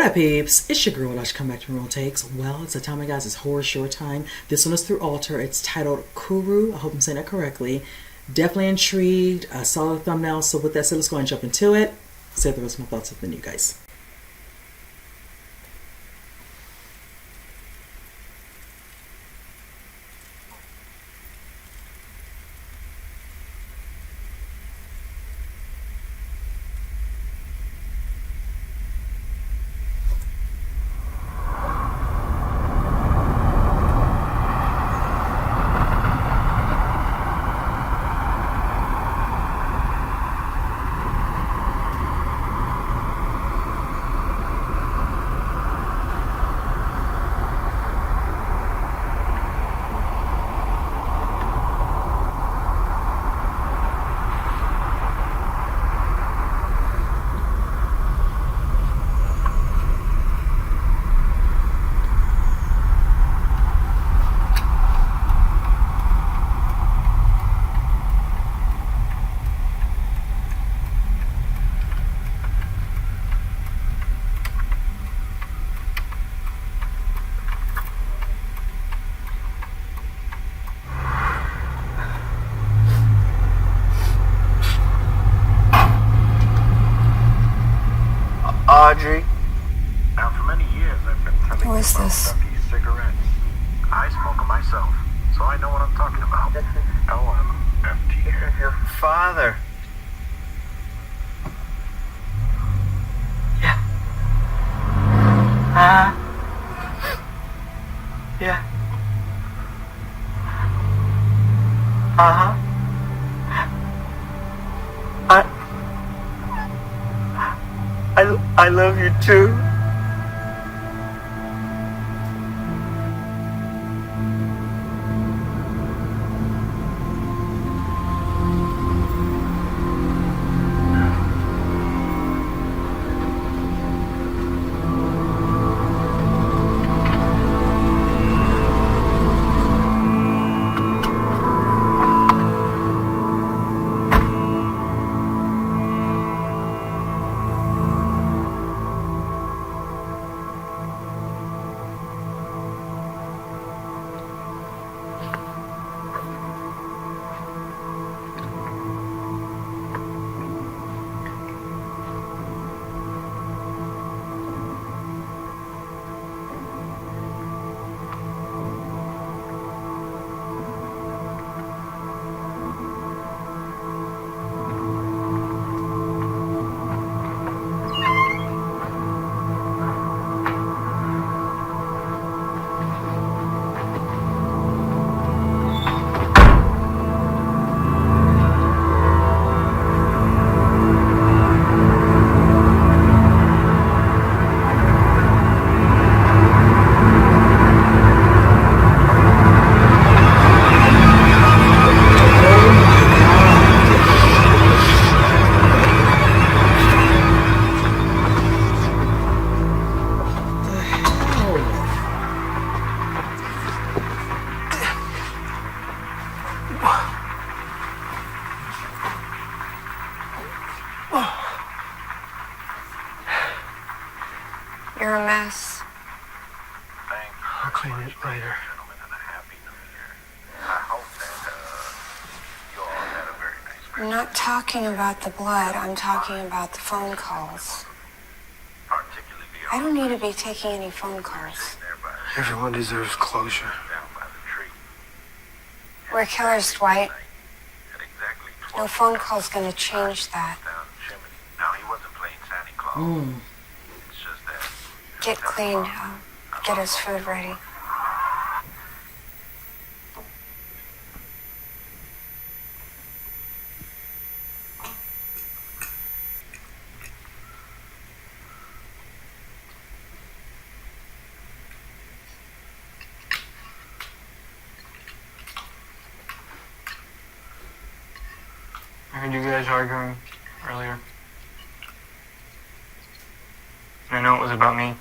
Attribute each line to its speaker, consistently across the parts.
Speaker 1: up, peeps? It's your girl, Lash. Come back to Real Takes. Well, it's a time, guys. It's horror short time. This one is through Alter. It's titled Kuru. I hope I'm saying that correctly. Definitely intrigued. I saw the thumbnail. So with that said, let's go and jump into it. Say the rest of my thoughts with you guys.
Speaker 2: Audrey.
Speaker 3: Now, for many years, I've been telling you about these cigarettes. I smoke them myself, so I know what I'm talking about. LMFT.
Speaker 2: This is your father. Yeah. Yeah. I love you too.
Speaker 4: You're a mess.
Speaker 3: Thanks.
Speaker 2: I'll clean it later.
Speaker 3: Gentlemen, and a happy new year. I hope that you all had a very nice Christmas.
Speaker 4: I'm not talking about the blood. I'm talking about the phone calls.
Speaker 3: Particularly the
Speaker 4: I don't need to be taking any phone calls.
Speaker 3: there by the
Speaker 2: Everyone deserves closure.
Speaker 3: down by the tree.
Speaker 4: We're killers, Dwight.
Speaker 3: At exactly
Speaker 4: No
Speaker 3: 12
Speaker 4: phone call's gonna change that.
Speaker 3: down the chimney. Now, he wasn't playing Santa Claus. It's just that
Speaker 4: Get clean. Get us food ready.
Speaker 5: I heard you guys arguing earlier. I know it was about me.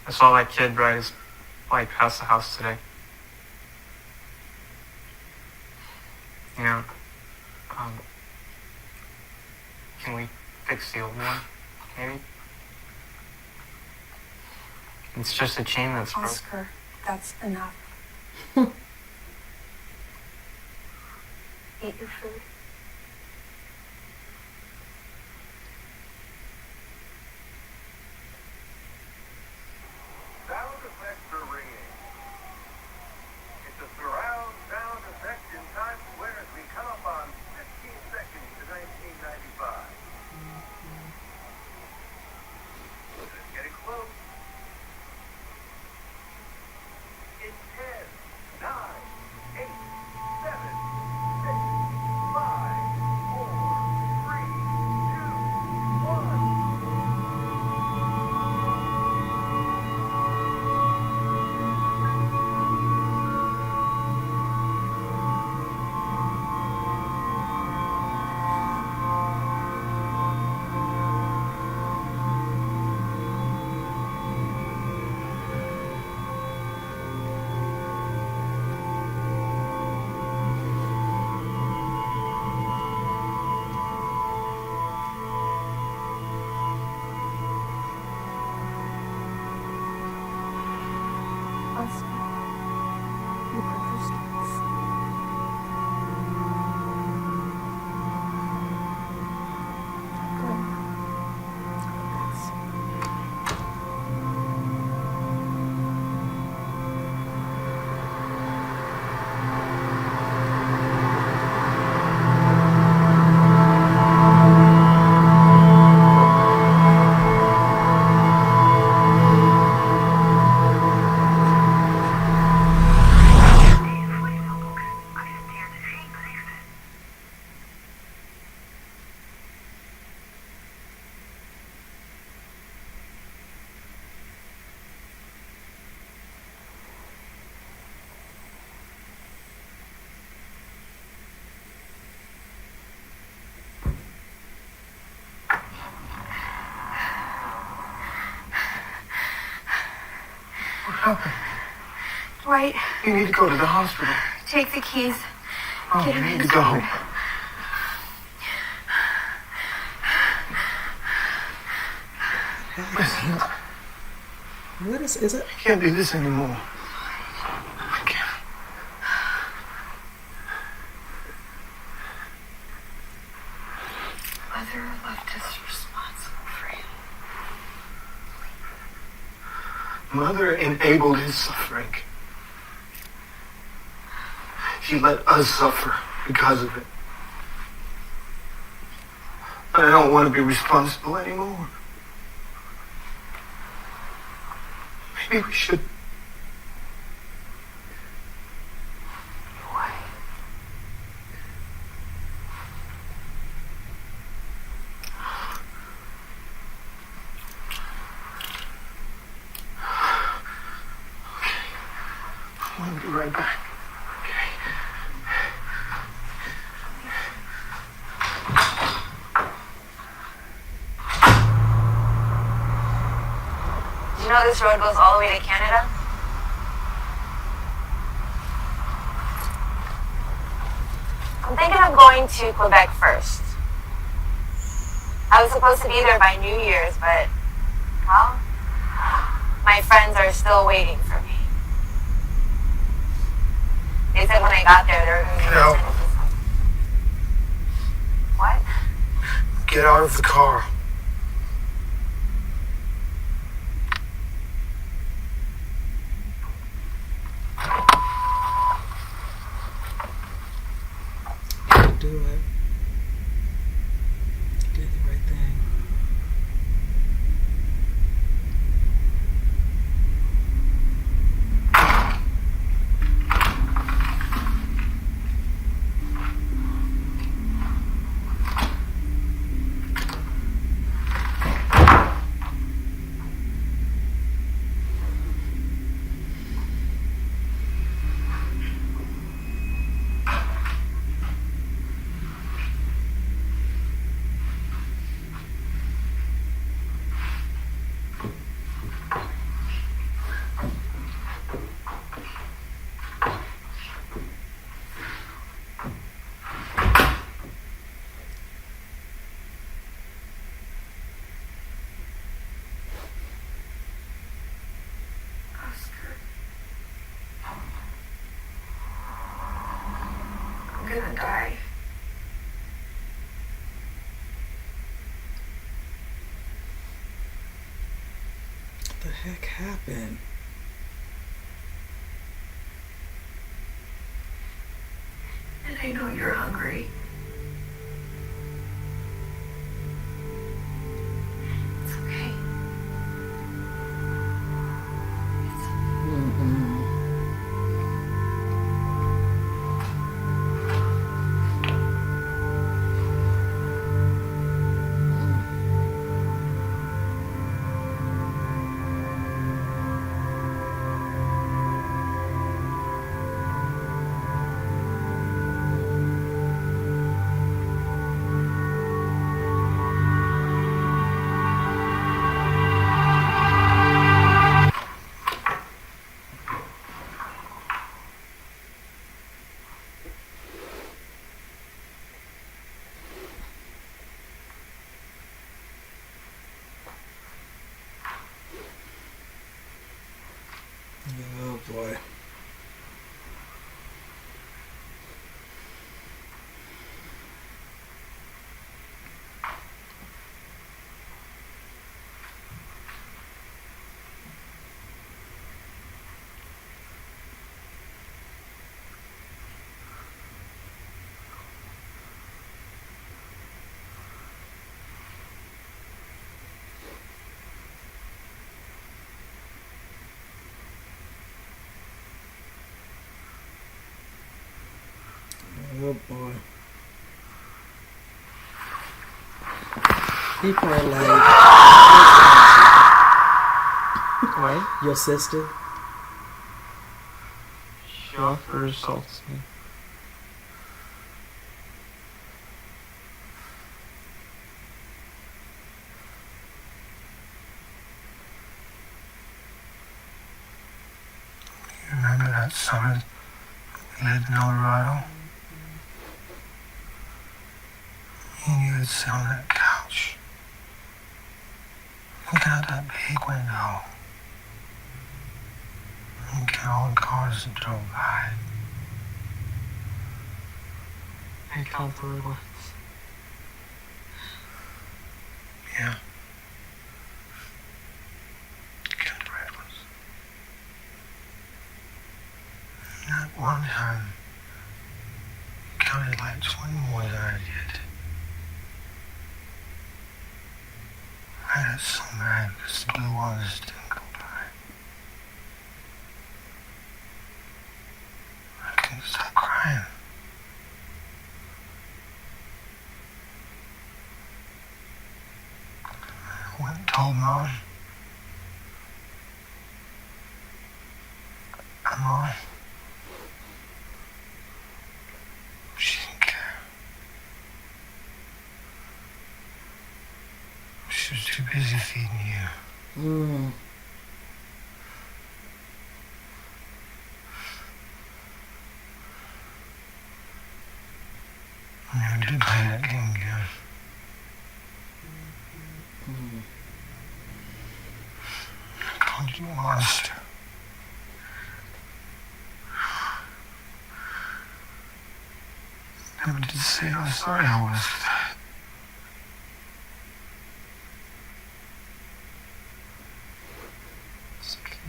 Speaker 5: I saw that kid ride his bike past the house today. fix the old one, maybe? It's just a chain that's broken.
Speaker 4: Oscar, that's enough. Eat your food.
Speaker 3: Sound effects are ringing. It's a surround sound effect in Times Square as we come up on 15 seconds to 1995. It's getting close. In 10, 9, 8, 7, 6, 5, 4, 3, 2, 1.
Speaker 4: Oscar, you produced this. Good. That's
Speaker 2: What happened?
Speaker 4: Dwight,
Speaker 2: You need to go to the hospital.
Speaker 4: take the keys.
Speaker 2: Oh,
Speaker 4: Get
Speaker 2: you
Speaker 4: him
Speaker 2: need to
Speaker 4: inside.
Speaker 2: go. Listen,
Speaker 1: What is it?
Speaker 2: I can't do this anymore. I can't.
Speaker 4: Mother left us responsible for him.
Speaker 2: Mother enabled his suffering. She let us suffer because of it. I don't want to be responsible anymore. Maybe we should.
Speaker 4: Why?
Speaker 2: I want to be right back. Okay.
Speaker 6: You know this road goes all the way to Canada? I'm thinking of going to Quebec first. I was supposed to be there by New Year's, but, well, my friends are still waiting for me. They said when I got there, they were going to
Speaker 2: Get out.
Speaker 6: What?
Speaker 2: Get out of the car.
Speaker 1: Do it. Do the right thing.
Speaker 4: gonna die.
Speaker 1: What the heck happened?
Speaker 4: And I know you're hungry. It's okay.
Speaker 1: Oh boy. Oh boy. He probably like,
Speaker 5: What?
Speaker 1: your sister?
Speaker 5: She offered assaults me.
Speaker 2: You remember that summer we lived in Colorado? You would sit on that couch, looking out that big window, and count all the cars that drove by.
Speaker 5: I count the red ones.
Speaker 2: Yeah. Count the red ones. Not one time, you counted like 20 more than I did. I got so mad because the blue ones didn't go by. I couldn't stop crying. I went and told Mom. And Mom, she didn't care. She was too busy feeding you.
Speaker 1: Mm.
Speaker 2: I never did play that game again. I called you a monster. Never did say how sorry I was for that.
Speaker 5: It's okay.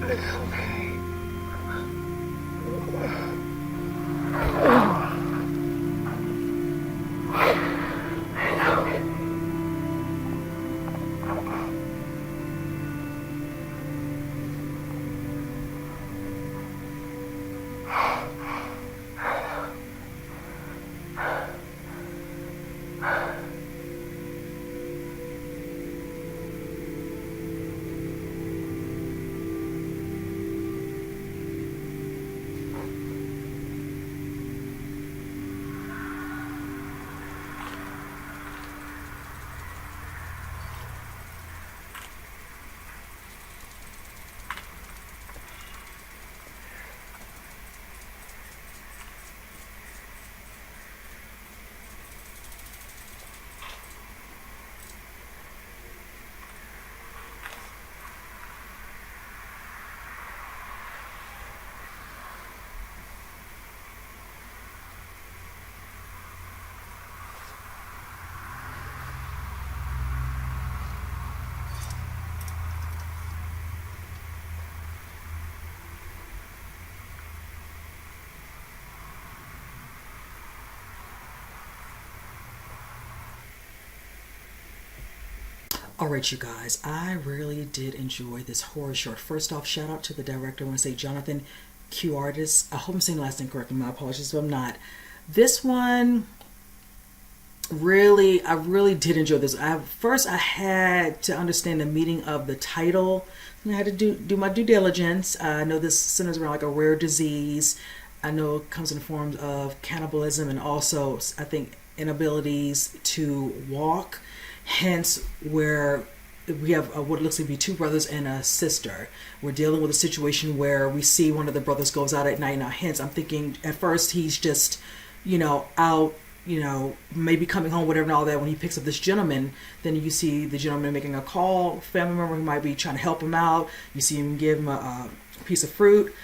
Speaker 2: It's okay.
Speaker 1: Alright, you guys, I really did enjoy this horror short. First off, shout out to the director. I want to say Jonathan Cuartas. I hope I'm saying the last name correctly. My apologies if I'm not. This one, I really did enjoy this. First, I had to understand the meaning of the title. I had to do my due diligence. I know this centers around like a rare disease. I know it comes in the form of cannibalism and also, I think, inabilities to walk. Hence, where we have what looks to be two brothers and a sister. We're dealing with a situation where we see one of the brothers goes out at night. Now, hence, I'm thinking at first he's just, out, maybe coming home, whatever, and all that. When he picks up this gentleman, then you see the gentleman making a call. Family member who might be trying to help him out. You see him give him a piece of fruit.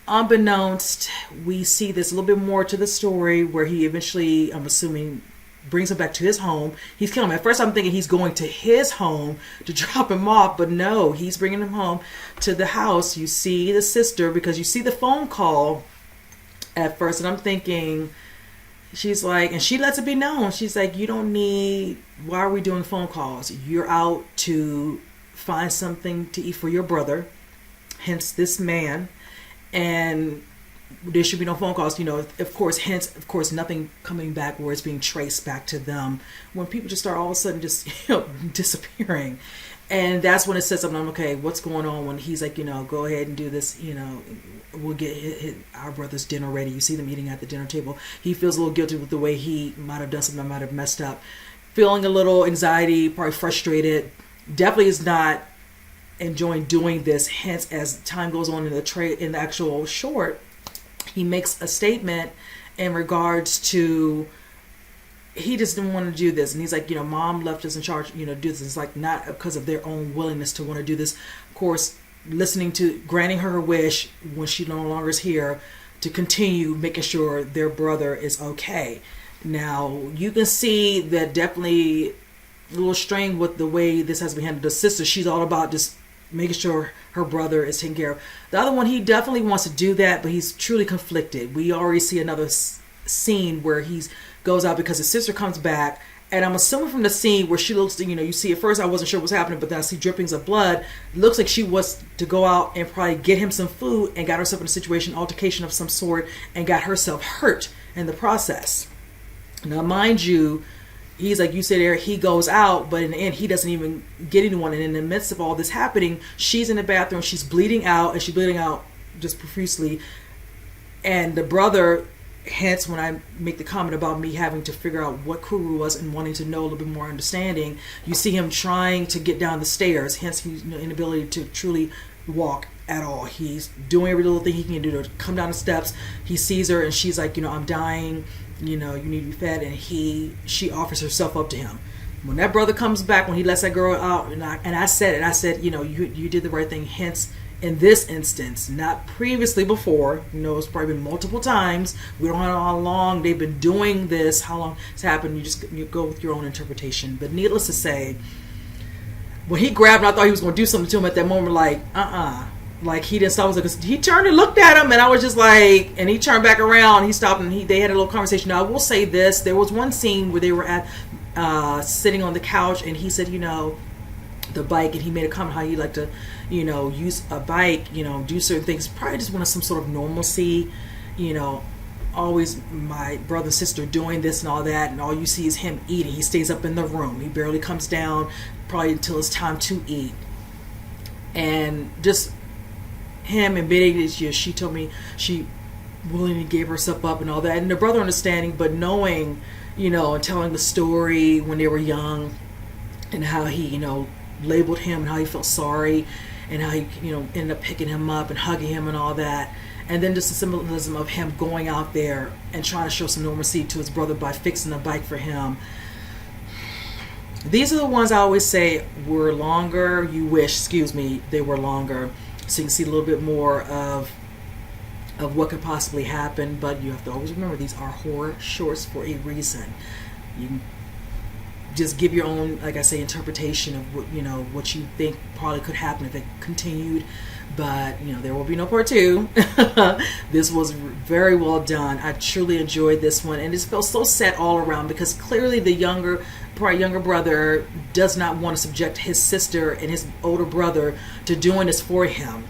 Speaker 1: Unbeknownst, we see this a little bit more to the story where he eventually, I'm assuming, brings him back to his home. He's killing him. At first I'm thinking he's going to his home to drop him off, but no, he's bringing him home to the house. You see the sister, because you see the phone call at first, and I'm thinking, she's like, and she lets it be known, she's like, you don't need, why are we doing phone calls? You're out to find something to eat for your brother, hence this man, and there should be no phone calls, of course, nothing coming back where it's being traced back to them. When people just start all of a sudden just, disappearing. And that's when it says something, okay, what's going on? When he's like, go ahead and do this, we'll get our brother's dinner ready. You see them eating at the dinner table. He feels a little guilty with the way he might have done something, might have messed up. Feeling a little anxiety, probably frustrated. Definitely is not enjoying doing this. Hence, as time goes on in the actual short, he makes a statement in regards to he just didn't want to do this, and he's like, mom left us in charge, do this. It's like not because of their own willingness to want to do this. Of course, granting her wish when she no longer is here to continue making sure their brother is okay. Now you can see that definitely a little strained with the way this has been handled. The sister, she's all about just making sure her brother is taken care of. The other one, he definitely wants to do that, but he's truly conflicted. We already see another scene where he goes out because his sister comes back, and I'm assuming from the scene where she looks, you see at first I wasn't sure what's happening, but then I see drippings of blood. It looks like she was to go out and probably get him some food and got herself in a situation, altercation of some sort, and got herself hurt in the process. Now, mind you, he's like you said there, he goes out, but in the end, he doesn't even get anyone. And in the midst of all this happening, she's in the bathroom, she's bleeding out, and she's bleeding out just profusely. And the brother, hence when I make the comment about me having to figure out what Kuru was and wanting to know a little bit more understanding, you see him trying to get down the stairs, hence his inability to truly walk at all. He's doing every little thing he can do to come down the steps. He sees her and she's like, I'm dying, you need to be fed, and she offers herself up to him. When that brother comes back, when he lets that girl out, and I said, you did the right thing. Hence, in this instance, not previously before, it's probably been multiple times. We don't know how long they've been doing this, how long it's happened. You go with your own interpretation. But needless to say, when he grabbed him, I thought he was going to do something to him at that moment, like, like he didn't stop. He turned and looked at him, and I was just like, and he turned back around, he stopped, and they had a little conversation. Now, I will say this, there was one scene where they were sitting on the couch, and he said, the bike, and he made a comment how he liked to, use a bike, do certain things, probably just wanted some sort of normalcy, always my brother and sister doing this and all that, and all you see is him eating. He stays up in the room, he barely comes down, probably until it's time to eat. And just him and Benitez, she told me she willingly gave herself up and all that, and the brother understanding, but knowing, and telling the story when they were young, and how he, labeled him, and how he felt sorry, and how he, ended up picking him up and hugging him and all that. And then just the symbolism of him going out there and trying to show some normalcy to his brother by fixing a bike for him. These are the ones I always say were longer. They were longer. So you can see a little bit more of what could possibly happen. But you have to always remember, these are horror shorts for a reason. just give your own, like I say, interpretation of what, you know, what you think probably could happen if it continued. But, you know, there will be no part 2. This was very well done. I truly enjoyed this one, and it felt so sad all around, because clearly the younger brother does not want to subject his sister and his older brother to doing this for him,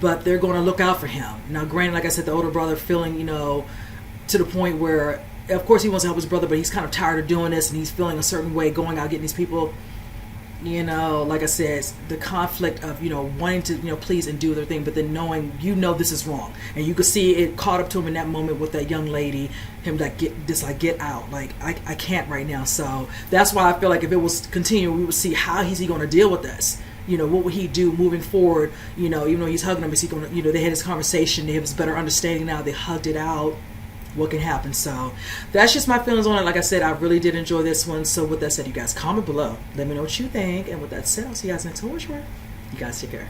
Speaker 1: but they're going to look out for him. Now, granted, like I said, the older brother feeling, you know, to the point where, of course, he wants to help his brother, but he's kind of tired of doing this, and he's feeling a certain way going out getting these people. You know, like I said, the conflict of, you know, wanting to, you know, please and do their thing, but then knowing, you know, this is wrong. And you could see it caught up to him in that moment with that young lady, him like, get out. Like, I can't right now. So that's why I feel like if it was continuing, we would see how is he going to deal with this. You know, what would he do moving forward? You know, even though he's hugging him, is he going to, you know, they had this conversation, they have this better understanding now, they hugged it out. What can happen? So that's just my feelings on it. Like I said, I really did enjoy this one. So with that said, you guys comment below, let me know what you think, and with that said, I'll see you guys next horror. You guys take care.